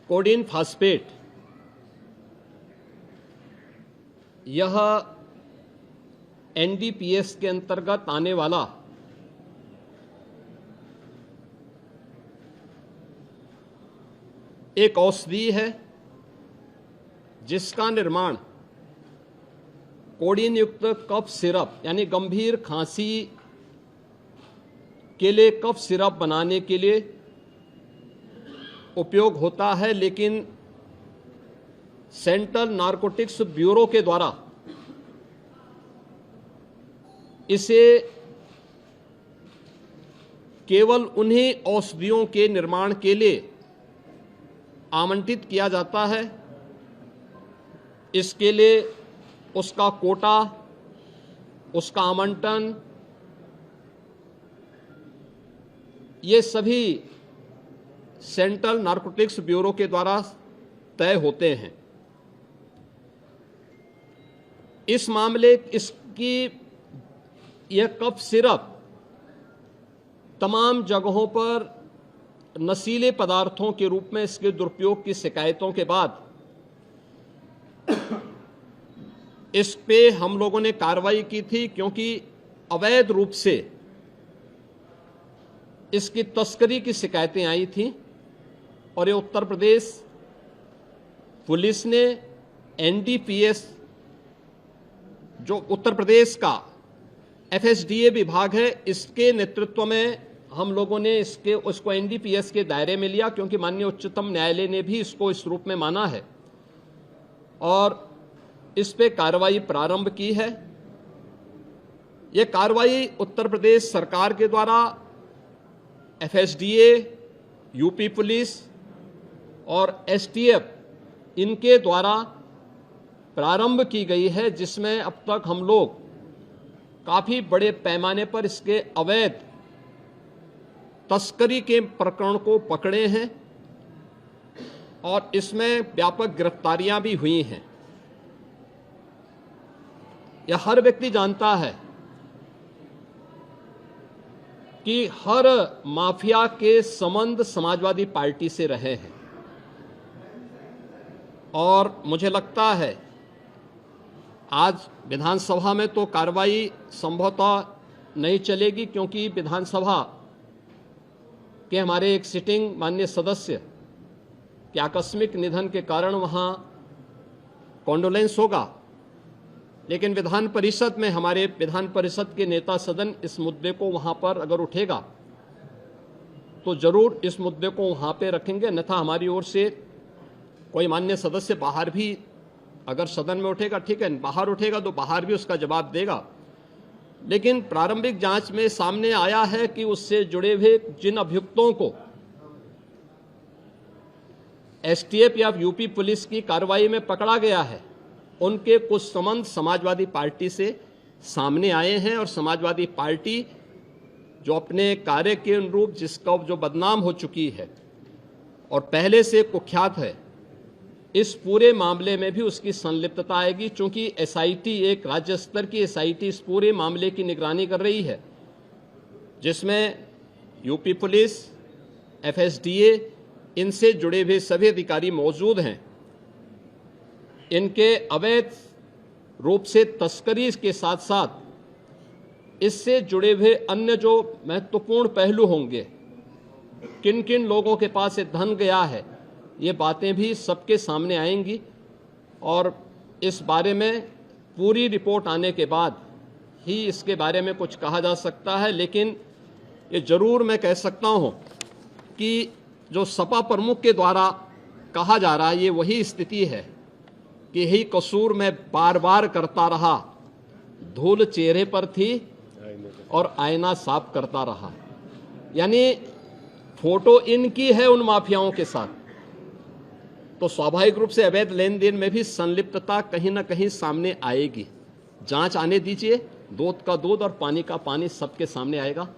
Coding phosphate यह NDPS के अंतर्गत आने वाला एक औषधि है जिसका निर्माण कोडिन युक्त कफ सिरप यानी गंभीर खांसी के लिए कफ सिरप बनाने के लिए उपयोग होता है, लेकिन सेंट्रल नारकोटिक्स ब्यूरो के द्वारा इसे केवल उन्हीं औषधियों के निर्माण के लिए आवंटित किया जाता है। इसके लिए उसका कोटा, उसका आवंटन, ये सभी सेंट्रल नारकोटिक्स ब्यूरो के द्वारा तय होते हैं। इस मामले इसकी यह कफ सिरप तमाम जगहों पर नशीले पदार्थों के रूप में इसके दुरुपयोग की शिकायतों के बाद इस पे हम लोगों ने कार्रवाई की थी, क्योंकि अवैध रूप से इसकी तस्करी की शिकायतें आई थीं और ये उत्तर प्रदेश पुलिस ने एनडीपीएस, जो उत्तर प्रदेश का एफएसडीए विभाग है, इसके नेतृत्व में हम लोगों ने उसको एनडीपीएस के दायरे में लिया, क्योंकि माननीय उच्चतम न्यायालय ने भी इसको इस रूप में माना है और इस पे कार्रवाई प्रारंभ की है। यह कार्रवाई उत्तर प्रदेश सरकार के द्वारा एफएसडीए, यूपी पुलिस और एसटीएफ इनके द्वारा प्रारंभ की गई है, जिसमें अब तक हम लोग काफी बड़े पैमाने पर इसके अवैध तस्करी के प्रकरण को पकड़े हैं और इसमें व्यापक गिरफ्तारियां भी हुई हैं। यह हर व्यक्ति जानता है कि हर माफिया के संबंध समाजवादी पार्टी से रहे हैं और मुझे लगता है आज विधानसभा में तो कार्रवाई संभवतः नहीं चलेगी, क्योंकि विधानसभा के हमारे एक सिटिंग माननीय सदस्य के आकस्मिक निधन के कारण वहां कॉन्डोलेंस होगा, लेकिन विधान परिषद में हमारे विधान परिषद के नेता सदन इस मुद्दे को वहां पर अगर उठेगा तो जरूर इस मुद्दे को वहां पे रखेंगे, अन्यथा हमारी ओर से कोई माननीय सदस्य बाहर भी अगर सदन में उठेगा ठीक है, बाहर उठेगा तो बाहर भी उसका जवाब देगा। लेकिन प्रारंभिक जांच में सामने आया है कि उससे जुड़े हुए जिन अभियुक्तों को एसटीएफ या यूपी पुलिस की कार्रवाई में पकड़ा गया है, उनके कुछ संबंध समाजवादी पार्टी से सामने आए हैं और समाजवादी पार्टी जो अपने कार्य के अनुरूप जिसका जो बदनाम हो चुकी है और पहले से कुख्यात है, इस पूरे मामले में भी उसकी संलिप्तता आएगी। चूंकि एसआईटी, एक राज्य स्तर की एसआईटी इस पूरे मामले की निगरानी कर रही है, जिसमें यूपी पुलिस, एफएसडीए, इनसे जुड़े हुए सभी अधिकारी मौजूद हैं। इनके अवैध रूप से तस्करी के साथ साथ इससे जुड़े हुए अन्य जो महत्वपूर्ण पहलू होंगे, किन किन लोगों के पास ये धन गया है, ये बातें भी सबके सामने आएंगी और इस बारे में पूरी रिपोर्ट आने के बाद ही इसके बारे में कुछ कहा जा सकता है। लेकिन ये जरूर मैं कह सकता हूं कि जो सपा प्रमुख के द्वारा कहा जा रहा है, ये वही स्थिति है कि यही कसूर मैं बार बार करता रहा, धूल चेहरे पर थी और आईना साफ करता रहा। यानी फोटो इनकी है उन माफियाओं के साथ, तो स्वाभाविक रूप से अवैध लेन देन में भी संलिप्तता कहीं ना कहीं सामने आएगी। जांच आने दीजिए, दूध का दूध और पानी का पानी सबके सामने आएगा।